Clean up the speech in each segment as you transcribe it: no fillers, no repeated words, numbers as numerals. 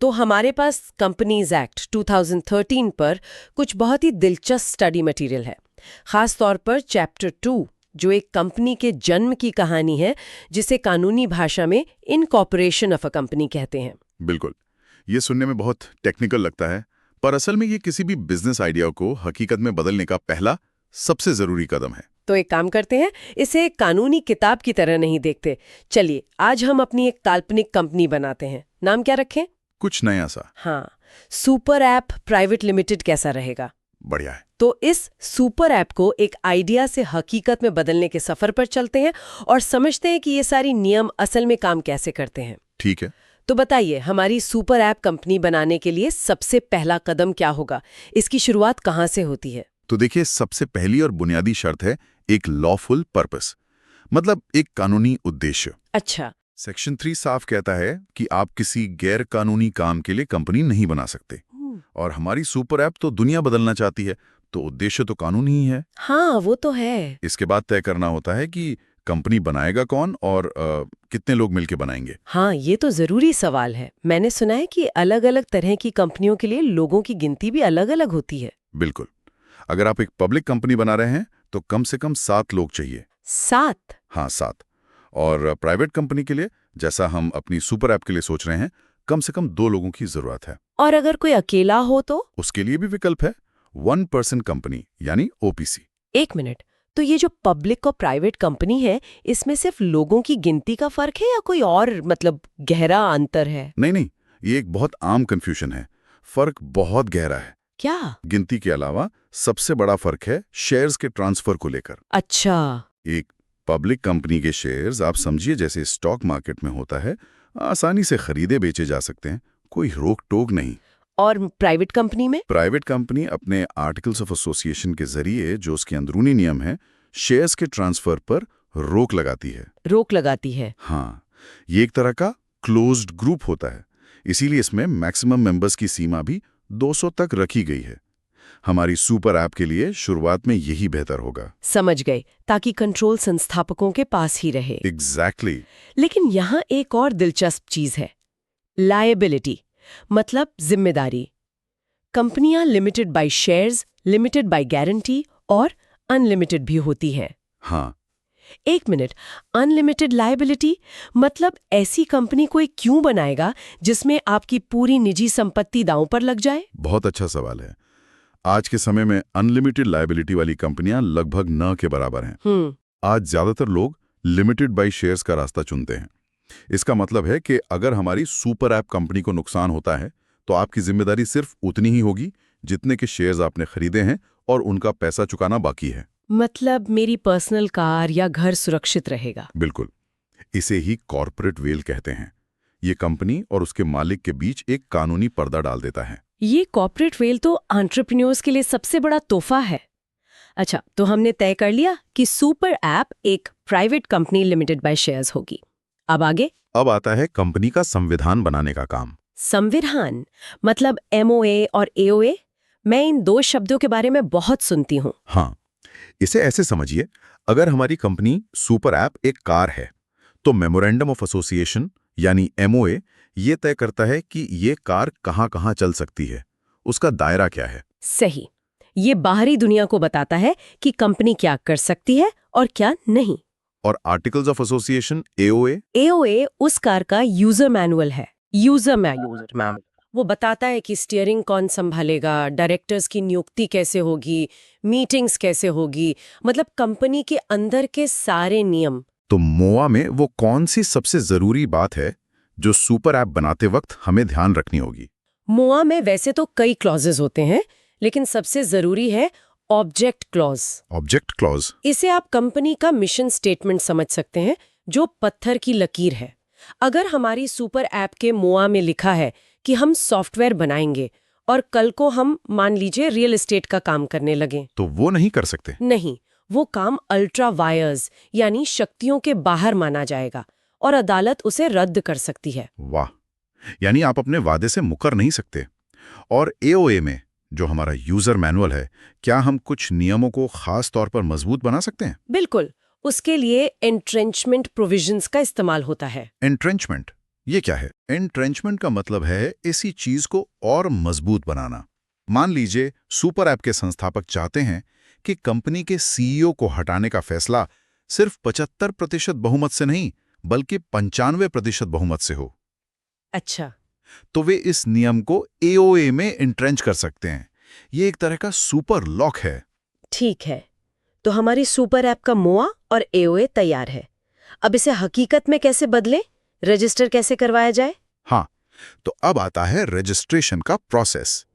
तो हमारे पास companies act 2013 पर कुछ बहुत ही दिलचस्प स्टडी मटेरियल है, खास तौर पर चैप्टर 2 जो एक कंपनी के जन्म की कहानी है, जिसे कानूनी भाषा में इनकॉर्पोरेशन ऑफ अ कंपनी कहते हैं। बिल्कुल, ये सुनने में बहुत टेक्निकल लगता है, पर असल में ये किसी भी बिजनेस आइडिया को हकीकत में बदलने का पहला सबसे जरूरी कदम है। तो एक काम करते हैं, इसे एक कानूनी किताब की तरह नहीं देखते। चलिए आज हम अपनी एक काल्पनिक कंपनी बनाते हैं। नाम क्या रखें? कुछ नया सा। हाँ, सुपर ऐप प्राइवेट लिमिटेड कैसा रहेगा? बढ़िया है। तो इस सुपर ऐप को एक आइडिया से हकीकत में बदलने के सफर पर चलते हैं और समझते हैं कि ये सारी नियम असल में काम कैसे करते हैं। ठीक है। तो बताइए, हमारी सुपर ऐप कंपनी बनाने के लिए सबसे पहला कदम क्या होगा? इसकी शुरुआत कहाँ से होती है? तो देखिए, सबसे पहली और बुनियादी शर्त है एक लॉफुल पर्पस, मतलब एक कानूनी उद्देश्य। अच्छा। सेक्शन 3 साफ कहता है कि आप किसी गैर कानूनी काम के लिए कंपनी नहीं बना सकते। और हमारी सुपर ऐप तो दुनिया बदलना चाहती है, तो उद्देश्य तो कानूनी ही है। हाँ, वो तो है। इसके बाद तय करना होता है कि कंपनी बनाएगा कौन और कितने लोग मिलकर बनाएंगे। हाँ, ये तो जरूरी सवाल है। मैंने सुना है कि अलग-अलग तरह की कंपनियों के लिए लोगों की गिनती भी अलग-अलग होती है। बिल्कुल। अगर आप एक पब्लिक कंपनी बना रहे हैं तो कम से कम 7 लोग चाहिए। 7? हाँ, 7। और प्राइवेट कंपनी के लिए, जैसा हम अपनी सुपर ऐप के लिए सोच रहे हैं, कम से कम 2 लोगों की जरूरत है। और अगर कोई अकेला हो तो? उसके लिए भी विकल्प है, 1 पर्सन कंपनी यानी ओपीसी। एक मिनट, तो ये जो पब्लिक और प्राइवेट कंपनी है, इसमें सिर्फ लोगों की गिनती का फर्क है या कोई और गहरा अंतर है? नहीं, ये एक बहुत आम कंफ्यूजन है। फर्क बहुत गहरा है। क्या? गिनती के अलावा सबसे बड़ा फर्क है शेयर्स के ट्रांसफर को लेकर। अच्छा। एक पब्लिक कंपनी के शेयर्स, आप समझिए जैसे स्टॉक मार्केट में होता है, आसानी से खरीदे बेचे जा सकते हैं, कोई रोक टोक नहीं। और प्राइवेट कंपनी में? प्राइवेट कंपनी अपने आर्टिकल्स ऑफ एसोसिएशन के जरिए, जो उसके अंदरूनी नियम है, शेयर्स के ट्रांसफर पर रोक लगाती है। रोक लगाती है? हाँ, ये एक तरह का क्लोज्ड ग्रुप होता है, इसीलिए इसमें मैक्सिमम मेंबर्स की सीमा भी 200 तक रखी गई है। हमारी सुपर ऐप के लिए शुरुआत में यही बेहतर होगा। समझ गए, ताकि कंट्रोल संस्थापकों के पास ही रहे। एग्जैक्टली। लेकिन यहाँ एक और दिलचस्प चीज है, लायबिलिटी, मतलब जिम्मेदारी। कंपनियां limited by shares, limited by guarantee और अनलिमिटेड भी होती हैं। हाँ। एक मिनट, अनलिमिटेड लायबिलिटी मतलब ऐसी कंपनी कोई क्यों बनाएगा जिसमें आपकी पूरी निजी संपत्ति दांव पर लग जाए? बहुत अच्छा सवाल है। आज के समय में अनलिमिटेड लायबिलिटी वाली कंपनियां लगभग न के बराबर हैं। आज ज्यादातर लोग लिमिटेड बाय शेयर्स का रास्ता चुनते हैं। इसका मतलब है कि अगर हमारी सुपर ऐप कंपनी को नुकसान होता है तो आपकी जिम्मेदारी सिर्फ उतनी ही होगी जितने के शेयर्स आपने खरीदे हैं और उनका पैसा चुकाना बाकी है। मतलब मेरी पर्सनल कार या घर सुरक्षित रहेगा? बिल्कुल। इसे ही कॉर्पोरेट वेल कहते हैं। ये कंपनी और उसके मालिक के बीच एक कानूनी पर्दा डाल देता है। ये कॉर्पोरेट वेल तो एंटरप्रेन्योर्स के लिए सबसे बड़ा तोहफा है। अच्छा, तो हमने तय कर लिया कि सुपर ऐप एक private company limited by shares होगी। अब आगे? अब आता है कंपनी का संविधान बनाने का काम। संविधान मतलब एमओए और एओए? मैं इन 2 शब्दों के बारे में बहुत सुनती हूँ। हाँ, इसे ऐसे समझिए, अगर हमारी कंपनी सुपर ऐप एक कार है तो मेमोरेंडम ऑफ एसोसिएशन यानी एमओए ये तय करता है कि ये कार कहाँ-कहाँ चल सकती है, उसका दायरा क्या है। सही, ये बाहरी दुनिया को बताता है कि कंपनी क्या कर सकती है और क्या नहीं। और articles of association AOA? AOA उस कार का यूजर मैनुअल है। यूजर मैनुअल वो बताता है कि स्टीयरिंग कौन संभालेगा, डायरेक्टर्स की नियुक्ति कैसे होगी, मीटिंग्स कैसे होगी, मतलब कंपनी के अंदर के सारे नियम। तो मोआ में वो कौन सी सबसे जरूरी बात है जो सुपर ऐप बनाते वक्त हमें ध्यान रखनी होगी? मोआ में वैसे तो कई क्लॉजेस होते हैं, लेकिन सबसे जरूरी है ऑब्जेक्ट क्लॉज। Object clause? इसे आप कंपनी का मिशन स्टेटमेंट समझ सकते हैं, जो पत्थर की लकीर है। अगर हमारी सुपर ऐप के मोआ में लिखा है कि हम सॉफ्टवेयर बनाएंगे और कल को हम मान लीजिए रियल एस्टेट का काम करने लगे, तो वो नहीं कर सकते? नहीं, वो काम अल्ट्रा वायर्स यानी शक्तियों के बाहर माना जाएगा और अदालत उसे रद्द कर सकती है। वाह, यानी आप अपने वादे से मुकर नहीं सकते। और एओए में जो हमारा यूजर मैनुअल है, क्या हम कुछ नियमों को खास तौर पर मजबूत बना सकते हैं? बिल्कुल, उसके लिए एंट्रेंचमेंट प्रोविजंस का इस्तेमाल होता है। एंट्रेंचमेंट ये क्या है? एंट्रेंचमेंट का मतलब है इसी चीज को और मजबूत बनाना। मान लीजिए सुपर ऐप के संस्थापक चाहते हैं कि कंपनी के सीईओ को हटाने का फैसला सिर्फ 75% बहुमत से नहीं बल्कि 95% बहुमत से हो, अच्छा। तो वे इस नियम को एओए में एंट्रेंच कर सकते हैं। ये एक तरह का सुपर लॉक है। ठीक है, तो हमारी सुपर ऐप का मोआ और एओए तैयार है। अब इसे हकीकत में कैसे बदलें, रजिस्टर कैसे करवाया जाए? हाँ, तो अब आता है रजिस्ट्रेशन का प्रोसेस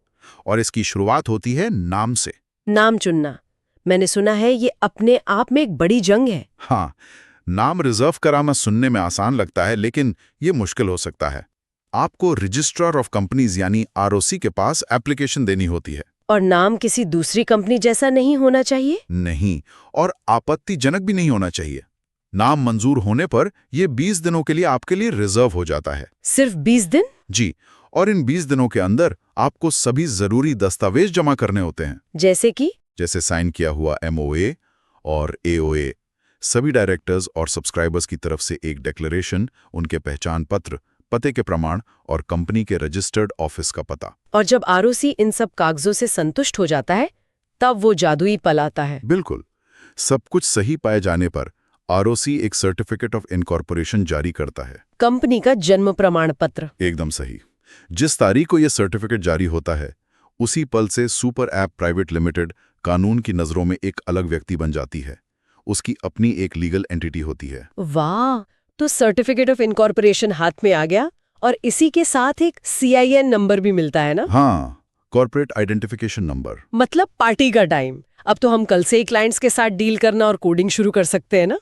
और इसकी शुरुआत होती है नाम से। नाम चुनना, मैंने सुना है ये अपने आप में एक बड़ी जंग है। हाँ, नाम रिजर्व कराना सुनने में आसान लगता है लेकिन ये मुश्किल हो सकता है। आपको रजिस्ट्रार ऑफ कंपनीज यानी आरओसी के पास एप्लीकेशन देनी होती है। और नाम किसी दूसरी कंपनी जैसा नहीं होना चाहिए? नहीं, और आपत्तिजनक भी नहीं होना चाहिए। नाम मंजूर होने पर यह 20 दिनों के लिए आपके लिए रिजर्व हो जाता है। सिर्फ 20 दिन? जी, और इन 20 दिनों के अंदर आपको सभी जरूरी दस्तावेज जमा करने होते हैं। जैसे साइन किया हुआ एमओए और एओए, सभी डायरेक्टर्स और सब्सक्राइबर्स की तरफ से एक डिक्लेरेशन, उनके पहचान पत्र, पते के प्रमाण और कंपनी के रजिस्टर्ड ऑफिस का पता। और जब आरओसी इन सब कागजों से संतुष्ट हो जाता है तब वो जादुई पल आता है। बिल्कुल, सब कुछ सही पाए जाने पर आरओसी एक सर्टिफिकेट ऑफ इनकॉर्पोरेशन जारी करता है। कंपनी का जन्म प्रमाण पत्र। एकदम सही। जिस तारीख को यह सर्टिफिकेट जारी होता है उसी पल से सुपर ऐप प्राइवेट लिमिटेड कानून की नजरों में एक अलग व्यक्ति बन जाती है। उसकी अपनी एक लीगल एंटिटी होती है। वाह, तो सर्टिफिकेट ऑफ इनकॉर्पोरेशन हाथ में आ गया और इसी के साथ एक सीआईएन नंबर भी मिलता है ना? हाँ, कॉर्पोरेट आइडेंटिफिकेशन नंबर। मतलब पार्टी का टाइम। अब तो हम कल से ही क्लाइंट्स के साथ डील करना और कोडिंग शुरू कर सकते हैं ना?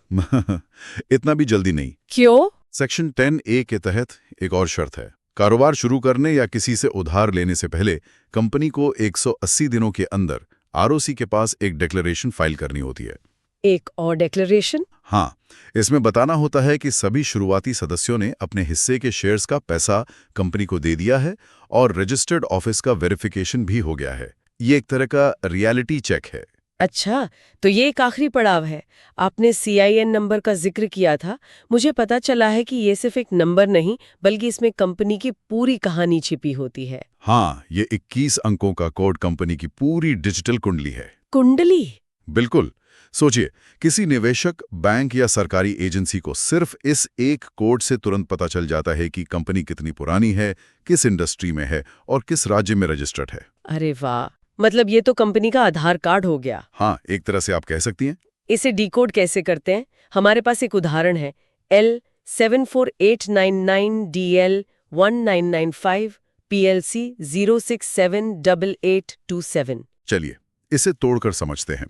इतना भी जल्दी नहीं। क्यों? सेक्शन 10A के तहत एक और शर्त है। कारोबार शुरू करने या किसी से उधार लेने से पहले कंपनी को 180 दिनों के अंदर आरओसी के पास एक डिक्लेरेशन फाइल करनी होती है। एक और डिक्लेरेशन? हाँ, इसमें बताना होता है कि सभी शुरुआती सदस्यों ने अपने हिस्से के शेयर्स का पैसा कंपनी को दे दिया है और रजिस्टर्ड ऑफिस का वेरिफिकेशन भी हो गया है। ये एक तरह का रियलिटी चेक है। अच्छा, तो ये एक आखिरी पड़ाव है। आपने सीआईएन नंबर का जिक्र किया था। मुझे पता चला है कि ये सिर्फ एक नंबर नहीं बल्कि इसमें कंपनी की पूरी कहानी छिपी होती है। हाँ, ये 21 अंकों का कोड कंपनी की पूरी डिजिटल कुंडली है। कुंडली? बिल्कुल। सोचिए, किसी निवेशक, बैंक या सरकारी एजेंसी को सिर्फ इस एक कोड से तुरंत पता चल जाता है कि कंपनी कितनी पुरानी है, किस इंडस्ट्री में है और किस राज्य में रजिस्टर्ड है। अरे वाह, मतलब ये तो कंपनी का आधार कार्ड हो गया। हाँ, एक तरह से आप कह सकती हैं। इसे डिकोड कैसे करते हैं? हमारे पास एक उदाहरण है, L74899DL1995 PLC 0678827। चलिए, इसे तोड़कर समझते हैं।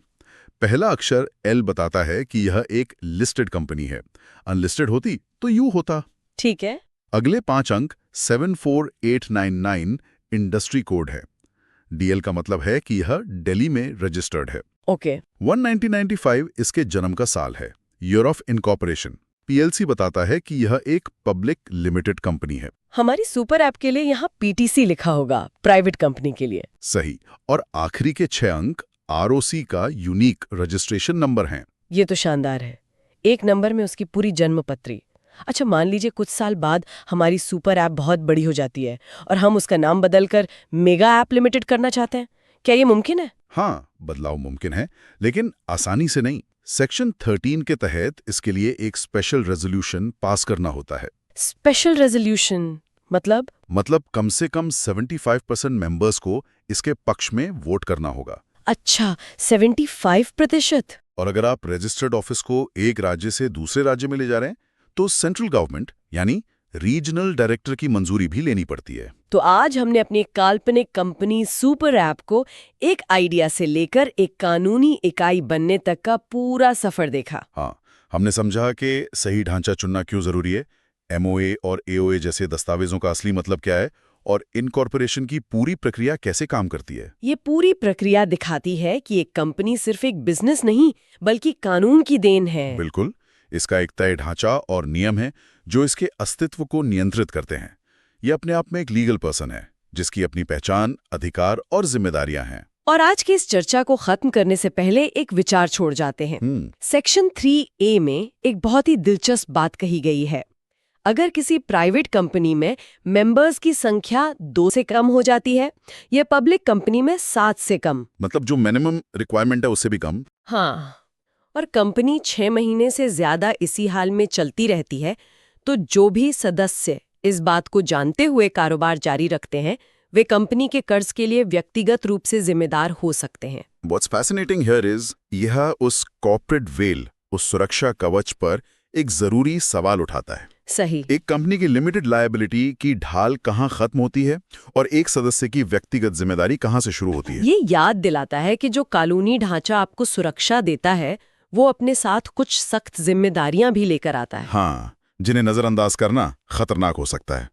पहला अक्षर L बताता है कि यह एक लिस्टेड कंपनी है। अनलिस्टेड होती तो यू होता। ठीक है। अगले 5 अंक 74899 इंडस्ट्री कोड है। DL का मतलब है कि यह दिल्ली में रजिस्टर्ड है। ओके। 1995 इसके जन्म का साल है। Year of incorporation. PLC बताता है कि यह एक पब्लिक लिमिटेड कंपनी है। हमारी सुपर ऐप के लिए यहाँ PTC लिखा होगा, प्राइवेट कंपनी के लिए। सही। और आखिरी के 6 अंक आरओसी का यूनिक रजिस्ट्रेशन नंबर हैं। ये तो शानदार है। एक नंबर में उसकी पूरी जन्म पत्री। अच्छा, मान लीजिए कुछ साल बाद हमारी सुपर ऐप बहुत बड़ी हो जाती है और हम उसका नाम बदलकर मेगा ऐप लिमिटेड करना चाहते हैं। क्या ये मुमकिन है? हाँ, बदलाव मुमकिन है, लेकिन आसानी से नहीं। सेक्शन 13 के तहत इसके लिए एक स्पेशल रेजोल्यूशन पास करना होता है। स्पेशल रेजोल्यूशन मतलब कम से कम 75% मेंबर्स को इसके पक्ष में वोट करना होगा। अच्छा, 75%? और अगर आप रजिस्टर्ड ऑफिस को एक राज्य से दूसरे राज्य में ले जा रहे हैं तो सेंट्रल गवर्नमेंट यानी रीजनल डायरेक्टर की मंजूरी भी लेनी पड़ती है। तो आज हमने अपनी काल्पनिक कंपनी सुपर ऐप को एक आइडिया से लेकर एक कानूनी इकाई बनने तक का पूरा सफर देखा। हाँ, हमने समझा कि सही ढांचा चुनना क्यों जरूरी है, एमओए और एओए जैसे दस्तावेजों का असली मतलब क्या है और इनकॉर्पोरेशन की पूरी प्रक्रिया कैसे काम करती है। ये पूरी प्रक्रिया दिखाती है कि एक कंपनी सिर्फ एक बिजनेस नहीं बल्कि कानून की देन है। बिल्कुल, इसका एक तय ढांचा और नियम है जो इसके अस्तित्व को नियंत्रित करते हैं। ये अपने आप में एक लीगल पर्सन है जिसकी अपनी पहचान, अधिकार और जिम्मेदारियां हैं। और आज की इस चर्चा को खत्म करने से पहले एक विचार छोड़ जाते हैं। सेक्शन 3A में एक बहुत ही दिलचस्प बात कही गई है। अगर किसी प्राइवेट कंपनी में मेंबर्स की संख्या 2 से कम हो जाती है, या पब्लिक कंपनी में 7 से कम। मतलब जो मिनिमम रिक्वायरमेंट है उससे भी कम। हाँ, और कंपनी 6 महीने से ज्यादा इसी हाल में चलती रहती है, तो जो भी सदस्य इस बात को जानते हुए कारोबार जारी रखते हैं, वे कंपनी के कर्ज के लिए व्यक्तिगत रूप से जिम्मेदार हो सकते हैं। What's fascinating here is यह उस कॉर्पोरेट वेल, उस सुरक्षा कवच पर एक जरूरी सवाल उठाता है। सही। एक कंपनी की लिमिटेड लायबिलिटी की ढाल कहाँ खत्म होती है और एक सदस्य की व्यक्तिगत जिम्मेदारी कहाँ से शुरू होती है। ये याद दिलाता है कि जो कानूनी ढांचा आपको सुरक्षा देता है, वो अपने साथ कुछ सख्त जिम्मेदारियां भी लेकर आता है। हाँ, जिन्हें नजरअंदाज करना खतरनाक हो सकता है।